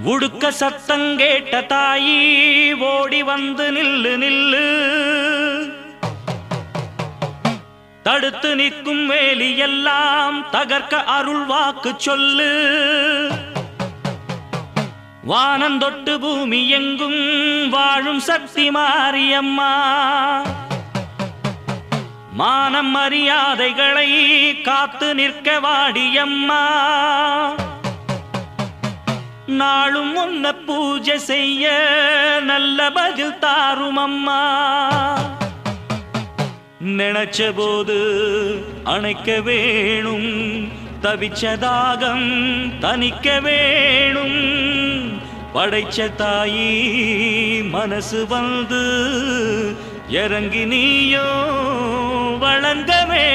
உடுக்க சத்தங்கேட்ட தாயி ஓடி வந்து நில்லு நில்லு, தடுத்து நிற்கும் வேலி எல்லாம் தகர்க்க அருள் வாக்கு சொல்லு. வானந்தொட்டு பூமி எங்கும் வாழும் சக்தி மாரியம்மா, மானம் மரியாதைகளை காத்து நிற்க வாடியம்மா. நாளும் உன்ன பூஜை செய்ய நல்ல பதில் தாரும் அம்மா. நினைச்ச போது அணைக்க வேணும், தவிச்ச தாகம் தணிக்க வேணும். படைச்ச தாயி மனசு வந்து இறங்கி நீயோ வழங்கவே